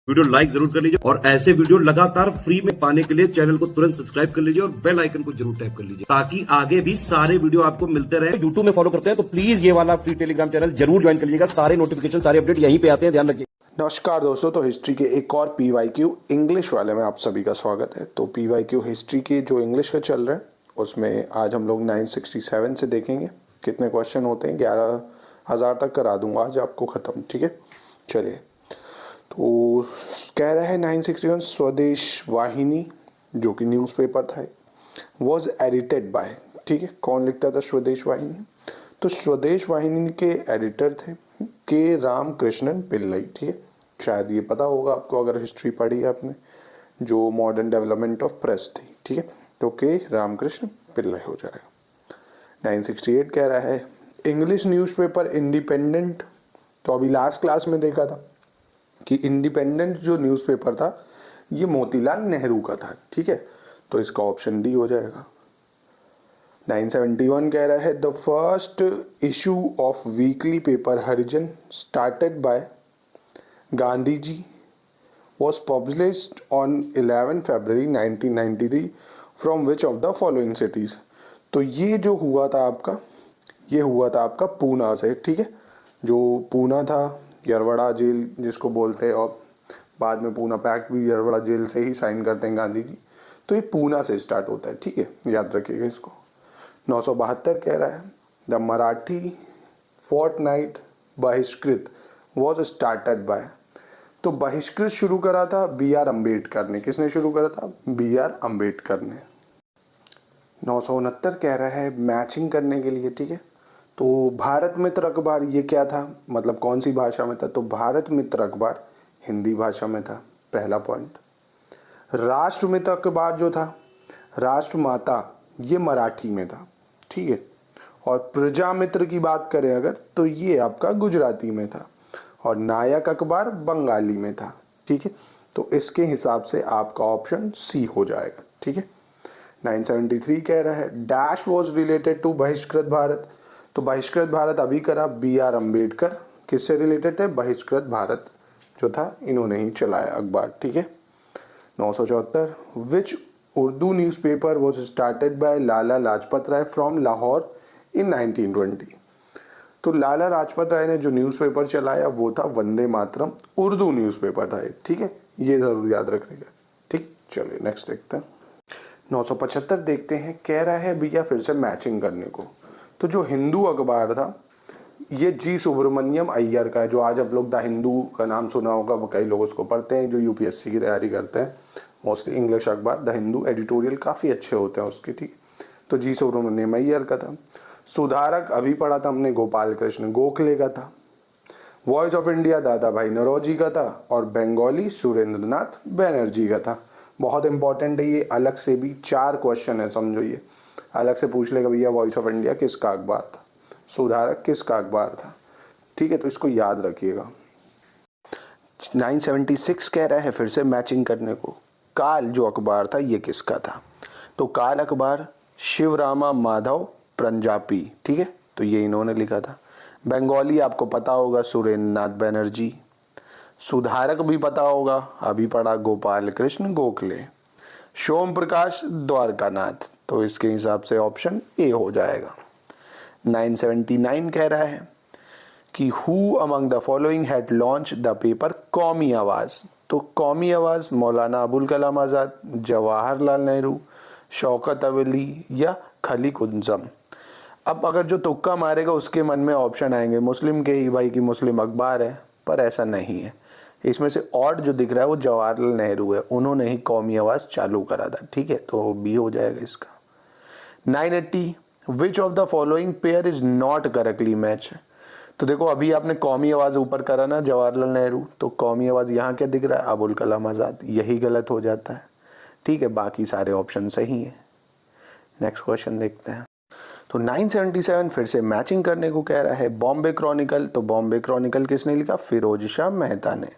Video like जरूर कर लीजिए और ऐसे वीडियो लगातार फ्री में पाने के लिए चैनल को तुरंत सब्सक्राइब कर लीजिए और बेल आइकन को जरूर टैप कर लीजिए ताकि आगे भी सारे वीडियो आपको मिलते रहे। यूट्यूब में फॉलो करते हैं तो प्लीज ये वाला फ्री टेलीग्राम चैनल जरूर ज्वाइन कर लीजिएगा। सारे नोटिफिकेशन सारे अपडेट यहीं पे आते हैं, ध्यान रखिए। नमस्कार दोस्तों, तो हिस्ट्री के एक और पीवाईक्यू इंग्लिश वाले में आप सभी का स्वागत है। तो पीवाईक्यू हिस्ट्री के जो इंग्लिश का चल रहा है उसमें आज हम लोग 967 से देखेंगे कितने क्वेश्चन होते हैं। 11,000 तक करा दूंगा आज आपको ख़त्म, ठीक है। चलिए, तो कह रहा है 961 स्वदेश वाहिनी जो कि न्यूज़पेपर था वॉज एडिटेड बाय, ठीक है। कौन लिखता था स्वदेश वाहिनी? तो स्वदेश वाहिनी के एडिटर थे के रामकृष्णन पिल्लई, ठीक है। शायद ये पता होगा आपको अगर हिस्ट्री पढ़ी है आपने, जो मॉडर्न डेवलपमेंट ऑफ प्रेस थी, ठीक है। तो के रामकृष्ण पिल्लई हो जाएगा। 968 कह रहा है इंग्लिश न्यूज़पेपर इंडिपेंडेंट। तो अभी लास्ट क्लास में देखा था कि इंडिपेंडेंट जो न्यूज़पेपर था ये मोतीलाल नेहरू का था, ठीक है। तो इसका ऑप्शन डी हो जाएगा। 971 कह रहा है the first issue of weekly paper Harijan started by Gandhi ji was published on 11 February 1993 from which of the following cities। तो ये जो हुआ था आपका, ये हुआ था आपका पूना से, ठीक है। जो पूना था, यरवड़ा जेल जिसको बोलते हैं, और बाद में पूना पैक्ट भी यरवड़ा जेल से ही साइन करते हैं गांधी जी। तो ये पूना से स्टार्ट होता है, ठीक है, याद रखिएगा इसको। 972 कह रहा है द मराठी फोर्टनाइट बहिष्कृत वॉज स्टार्टेड बाय। तो बहिष्कृत शुरू करा था बी आर अम्बेडकर ने। किसने शुरू करा था? बी आर अम्बेडकर ने। 969 कह रहा है मैचिंग करने के लिए, ठीक है। तो भारत मित्र अखबार ये क्या था, मतलब कौन सी भाषा में था? तो भारत मित्र अखबार हिंदी भाषा में था, पहला पॉइंट। राष्ट्र मित्र अखबार जो था, राष्ट्र माता, ये मराठी में था, ठीक है। और प्रजा मित्र की बात करें अगर, तो ये आपका गुजराती में था। और नायक अखबार बंगाली में था, ठीक है। तो इसके हिसाब से आपका ऑप्शन सी हो जाएगा, ठीक है। 973 कह रहा है डैश वॉज रिलेटेड टू बहिष्कृत भारत। तो बहिष्कृत भारत अभी करा बी आर अम्बेडकर। किससे रिलेटेड थे? बहिष्कृत भारत जो था इन्होंने ही चलाया अखबार, ठीक है। 974 which Urdu newspaper was started by Lala Lajpat Rai from Lahore in 1920। तो लाला लाजपत राय ने जो न्यूज़पेपर चलाया वो था वंदे मातरम, उर्दू न्यूज़पेपर था, ठीक है। ये जरूर याद रखिएगा, ठीक। चलिए नेक्स्ट देखते हैं। 975 देखते हैं। कह रहा है भैया फिर से मैचिंग करने को। तो जो हिंदू अखबार था ये जी सुब्रमण्यम अय्यर का है, जो आज आप लोग द हिंदू का नाम सुना होगा, कई लोग उसको पढ़ते हैं जो यूपीएससी की तैयारी करते हैं। मोस्टली इंग्लिश अखबार द हिंदू, एडिटोरियल काफ़ी अच्छे होते हैं उसके, ठीक। तो जी सुब्रमण्यम अय्यर का था। सुधारक अभी पढ़ा था हमने गोपाल कृष्ण गोखले का था। वॉइस ऑफ इंडिया दादा भाई नौरोजी का था। और बंगाली सुरेंद्र नाथ बनर्जी का था। बहुत इंपॉर्टेंट है ये, अलग से भी 4 क्वेश्चन है, समझो। ये अलग से पूछ लेगा भैया वॉइस ऑफ इंडिया किसका अखबार था, सुधारक किसका अखबार था, ठीक है। तो इसको याद रखिएगा। 976 कह रहा है फिर से मैचिंग करने को। काल जो अखबार था ये किसका था? तो काल अखबार शिवरामा माधव प्रंजापी, ठीक है। तो ये इन्होंने लिखा था। बंगाली आपको पता होगा सुरेंद्र नाथ बनर्जी। सुधारक भी पता होगा, अभी पढ़ा गोपाल कृष्ण गोखले। सोम प्रकाश द्वारकानाथ। तो इसके हिसाब से ऑप्शन ए हो जाएगा। 979 कह रहा है कि who among the following had launch the paper कौमी आवाज़। तो कौमी आवाज़ मौलाना अबुल कलाम आज़ाद, जवाहरलाल नेहरू, शौकत अली या खलीक उज़्ज़म। अब अगर जो तुक्का मारेगा उसके मन में ऑप्शन आएंगे मुस्लिम के ही, भाई की मुस्लिम अखबार है, पर ऐसा नहीं है। इसमें से ऑड जो दिख रहा है वो जवाहरलाल नेहरू है, उन्होंने ही कौमी आवाज़ चालू करा था, ठीक है। तो बी हो जाएगा इसका। 980 विच of the following pair is not correctly match. तो देखो अभी आपने कौमी आवाज़ ऊपर करा ना जवाहरलाल नेहरू, तो कौमी आवाज़ यहाँ क्या दिख रहा है? अबुल कलाम आज़ाद, यही गलत हो जाता है, ठीक है। बाकी सारे ऑप्शन सही है। नेक्स्ट क्वेश्चन देखते हैं। तो 977 फिर से मैचिंग करने को कह रहा है। बॉम्बे क्रॉनिकल। तो बॉम्बे क्रॉनिकल किसने लिखा? फिरोज शाह मेहता ने।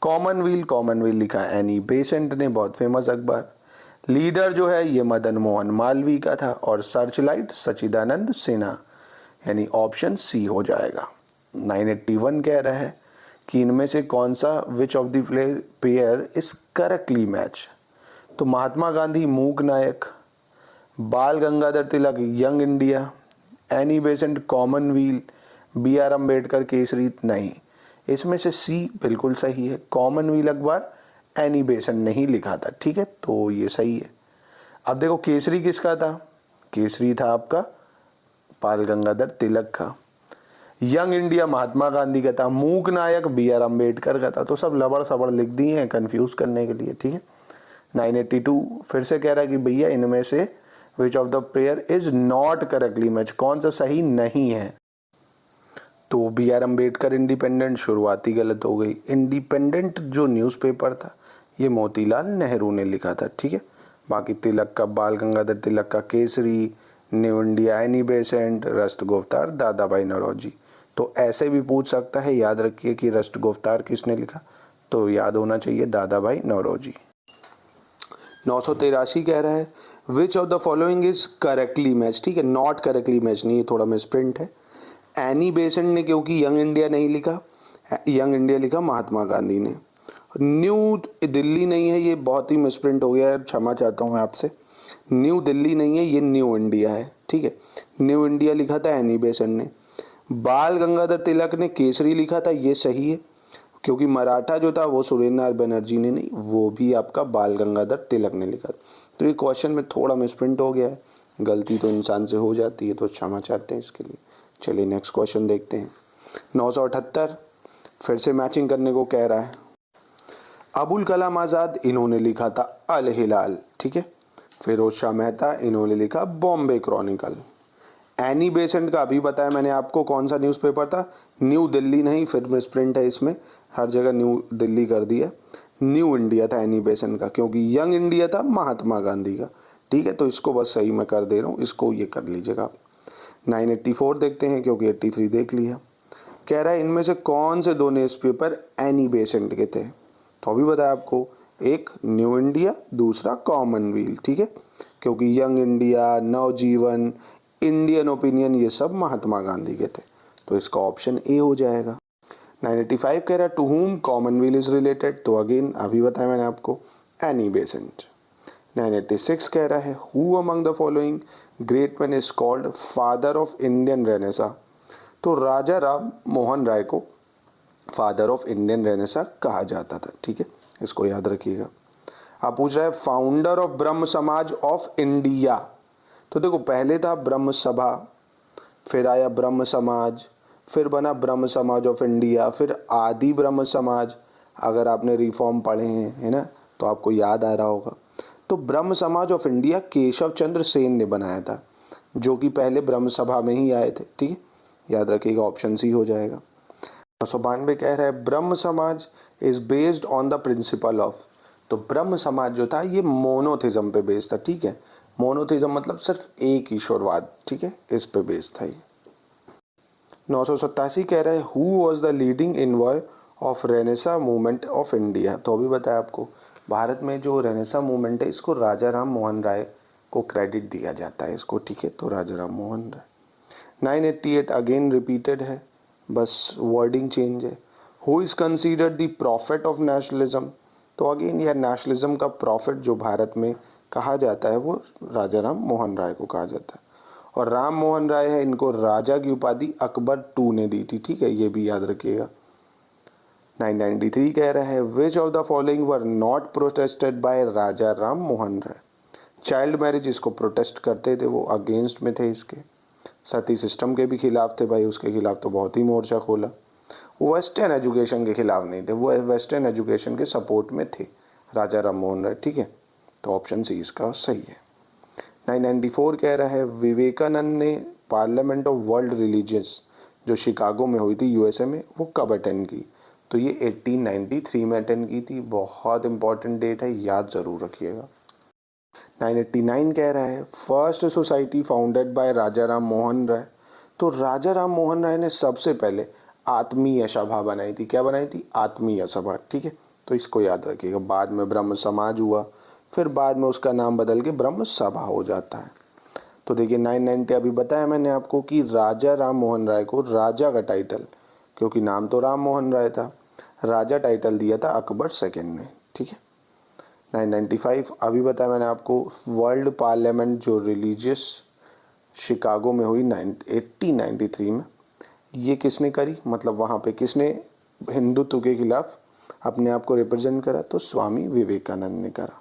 कॉमनवेल्थ लिखा एनी बेसेंट ने, बहुत फेमस अखबार। लीडर जो है ये मदन मोहन मालवीय का था। और सर्चलाइट सच्चिदानंद सिन्हा, यानी ऑप्शन सी हो जाएगा। 981 कह रहा है कि इनमें से कौन सा which of the pair is correctly match. तो Mahatma Gandhi Mook Nayak, Bal Gangadhar Tilak young India, Annie Besant Commonwealth, B R Ambedkar Kesari नहीं। इसमें से सी बिल्कुल सही है, कॉमनवेल्थ अखबार एनी बेसेंट नहीं लिखा था, ठीक है, तो ये सही है। अब देखो केसरी किसका था, केसरी था आपका बाल गंगाधर तिलक का, यंग इंडिया महात्मा गांधी का था, मूक नायक बी आर अम्बेडकर का था। तो सब लबड़ सबड़ लिख दिए हैं कंफ्यूज करने के लिए, ठीक है। 982 फिर से कह रहा है कि भैया इनमें से विच of the pair is not correctly match, कौन सा सही नहीं है। तो बी आर अम्बेडकर इंडिपेंडेंट शुरुआती गलत हो गई। इंडिपेंडेंट जो न्यूज़पेपर था ये मोतीलाल नेहरू ने लिखा था, ठीक है। बाकी तिलक का बाल गंगाधर तिलक का Kesari, new India Annie Besant, Rast Goftar Dadabhai Naoroji. तो ऐसे भी पूछ सकता है, याद रखिए कि राष्ट्रगोफ्तार किसने लिखा, तो याद होना चाहिए दादा भाई नौरोजी। 983 कह रहा है which of the following is correctly match, ठीक है, नॉट करेक्टली मैच नहीं, ये थोड़ा मिसप्रिंट है। एनी बेसेंट ने क्योंकि यंग इंडिया नहीं लिखा, यंग इंडिया लिखा महात्मा गांधी ने। न्यू दिल्ली नहीं है, ये बहुत ही मिसप्रिंट हो गया है, क्षमा चाहता हूँ मैं आपसे। न्यू दिल्ली नहीं है, ये न्यू इंडिया है, ठीक है। न्यू इंडिया लिखा था एनी बेसेंट ने। बाल गंगाधर तिलक ने केसरी लिखा था, ये सही है, क्योंकि मराठा जो था वो सुरेंद्र बनर्जी ने नहीं, वो भी आपका बाल गंगाधर तिलक ने लिखा। तो ये क्वेश्चन में थोड़ा मिसप्रिंट हो गया है, गलती तो इंसान से हो जाती है, तो क्षमा चाहते हैं इसके लिए। चलिए नेक्स्ट क्वेश्चन देखते हैं। 978 फिर से मैचिंग करने को कह रहा है। अबुल कलाम आज़ाद इन्होंने लिखा था अल हिलाल, ठीक है। फिरोज शाह मेहता इन्होंने लिखा बॉम्बे क्रॉनिकल। एनी बेसेंट का अभी बताया मैंने आपको कौन सा न्यूज़पेपर था, न्यू दिल्ली नहीं, फिर मिसप्रिंट है इसमें, हर जगह न्यू दिल्ली कर दिया। न्यू इंडिया था एनी बेसेंट का, क्योंकि यंग इंडिया था महात्मा गांधी का, ठीक है। तो इसको बस सही मैं कर दे रहा हूँ, इसको ये कर लीजिएगा आप। 984 देखते हैं, क्योंकि 83 देख लिया। कह रहा है इनमें से कौन से दो न्यूज़पेपर एनी बेसेंट के थे, तो अभी बताया आपको, एक न्यू इंडिया, दूसरा कॉमनवेल्थ, ठीक है। क्योंकि यंग इंडिया, नवजीवन, इंडियन ओपिनियन ये सब महात्मा गांधी के थे, तो इसका ऑप्शन ए हो जाएगा। 985 कह रहा है to whom Commonwealth is related, तो अगेन अभी बताया मैंने आपको एनी बेसेंट। 986 कह रहा है who among the following great man is called father of Indian Renaissance, तो राजा राम मोहन राय को फादर ऑफ इंडियन रेनेसा कहा जाता था, ठीक है, इसको याद रखिएगा। आप पूछ रहे हैं फाउंडर ऑफ ब्रह्म समाज ऑफ इंडिया, तो देखो पहले था ब्रह्म सभा, फिर आया ब्रह्म समाज, फिर बना ब्रह्म समाज ऑफ इंडिया, फिर आदि ब्रह्म समाज। अगर आपने रिफॉर्म पढ़े हैं, है ना, तो आपको याद आ रहा होगा। तो ब्रह्म समाज ऑफ इंडिया केशव चंद्र सेन ने बनाया था, जो कि पहले ब्रह्म सभा में ही आए थे, ठीक है, याद रखिएगा, ऑप्शन सी हो जाएगा। 992 कह रहा है ब्रह्म समाज is based on the principle of, तो ब्रह्म समाज जो था ये मोनोथिज्म पे बेस्ड था, ठीक है। मोनोथिज्म मतलब सिर्फ एक ईश्वरवाद, ठीक है, इस पे बेस्ड था ये। 987 कह रहा है who was the leading envoy of Renaissance movement of India, तो अभी बताया आपको, भारत में जो रेनेसा मूवमेंट है इसको राजा राम मोहन राय को क्रेडिट दिया जाता है इसको, ठीक है, तो राजा राम मोहन राय। 988 अगेन रिपीटेड है, बस वर्डिंग चेंज है। Who is considered the profit of nationalism, तो अगेन यह नेशनलिज्म का प्रॉफिट जो भारत में कहा जाता है वो राजा राम मोहन राय को कहा जाता है। और राम मोहन राय है, इनको राजा की उपाधि अकबर II ने दी थी, ठीक है, ये भी याद रखिएगा। 993 कह रहा है which of the following were not protested by Raja Ram Mohan Roy, child marriage इसको प्रोटेस्ट करते थे, वो अगेंस्ट में थे इसके। सती सिस्टम के भी खिलाफ थे भाई, उसके खिलाफ तो बहुत ही मोर्चा खोला। वो वेस्टर्न एजुकेशन के खिलाफ नहीं थे, वो वेस्टर्न एजुकेशन के सपोर्ट में थे राजा राम मोहन राय, ठीक है, तो ऑप्शन सी इसका सही है। 994 कह रहा है विवेकानंद ने पार्लियामेंट ऑफ वर्ल्ड रिलीजियंस जो शिकागो में हुई थी यूएसए में, वो कब अटेंड की, तो ये 1893 में अटेंड की थी, बहुत इंपॉर्टेंट डेट है, याद ज़रूर रखिएगा। 989 कह रहा है first society founded by Raja Ram Mohan राय, तो राजा राम मोहन राय ने सबसे पहले आत्मीय सभा बनाई थी, क्या बनाई थी, आत्मीय सभा, ठीक है, तो इसको याद रखिएगा। बाद में ब्रह्म समाज हुआ, फिर बाद में उसका नाम बदल के ब्रह्म सभा हो जाता है। तो देखिए 990 अभी बताया मैंने आपको कि राजा राम मोहन राय को राजा का टाइटल, क्योंकि नाम तो राम मोहन राय था, राजा टाइटल दिया था अकबर सेकंड ने, ठीक है। 995 अभी बताया मैंने आपको, वर्ल्ड पार्लियामेंट जो रिलीजियस शिकागो में हुई 1893 में, ये किसने करी, मतलब वहाँ पे किसने हिंदुत्व के खिलाफ अपने आप को रिप्रेजेंट करा, तो स्वामी विवेकानंद ने करा।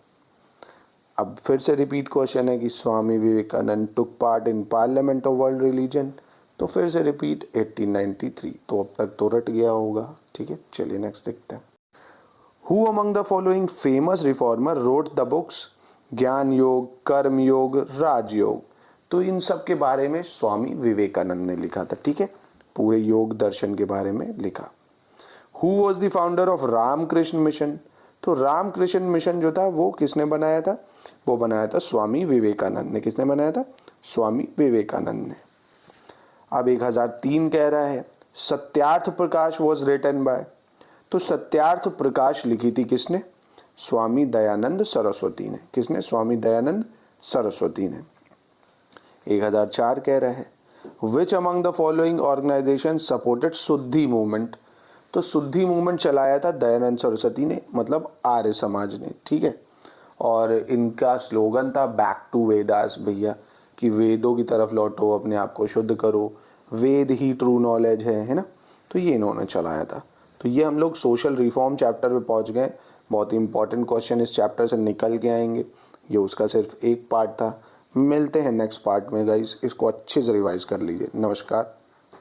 अब फिर से रिपीट क्वेश्चन है कि Swami Vivekananda took part in parliament of world religion, तो फिर से रिपीट 1893, तो अब तक तो रट गया होगा, ठीक है। चलिए नेक्स्ट देखते हैं। Who among the following famous reformer wrote the books ज्ञान योग, कर्म योग, राजयोग, तो इन सब के बारे में स्वामी विवेकानंद ने लिखा था, ठीक है, पूरे योग दर्शन के बारे में लिखा। Who was the founder of Ramakrishna Mission, तो रामकृष्ण मिशन जो था वो किसने बनाया था, वो बनाया था स्वामी विवेकानंद ने। किसने बनाया था, स्वामी विवेकानंद ने। अब 1003 कह रहा है Satyarth Prakash was written by, तो सत्यार्थ प्रकाश लिखी थी किसने, स्वामी दयानंद सरस्वती ने। किसने, स्वामी दयानंद सरस्वती ने। 1004 कह रहा है which among the following organisation supported Shuddhi movement, तो शुद्धि मूवमेंट चलाया था दयानंद सरस्वती ने, मतलब आर्य समाज ने, ठीक है। और इनका स्लोगन था बैक टू वेदास भैया, कि वेदों की तरफ लौटो, अपने आप को शुद्ध करो, वेद ही ट्रू नॉलेज है ना, तो ये इन्होंने चलाया था। तो ये हम लोग सोशल रिफॉर्म चैप्टर पे पहुंच गए। बहुत ही इंपॉर्टेंट क्वेश्चन इस चैप्टर से निकल के आएंगे, ये उसका सिर्फ एक पार्ट था। मिलते हैं नेक्स्ट पार्ट में गाइस, इसको अच्छे से रिवाइज कर लीजिए। नमस्कार।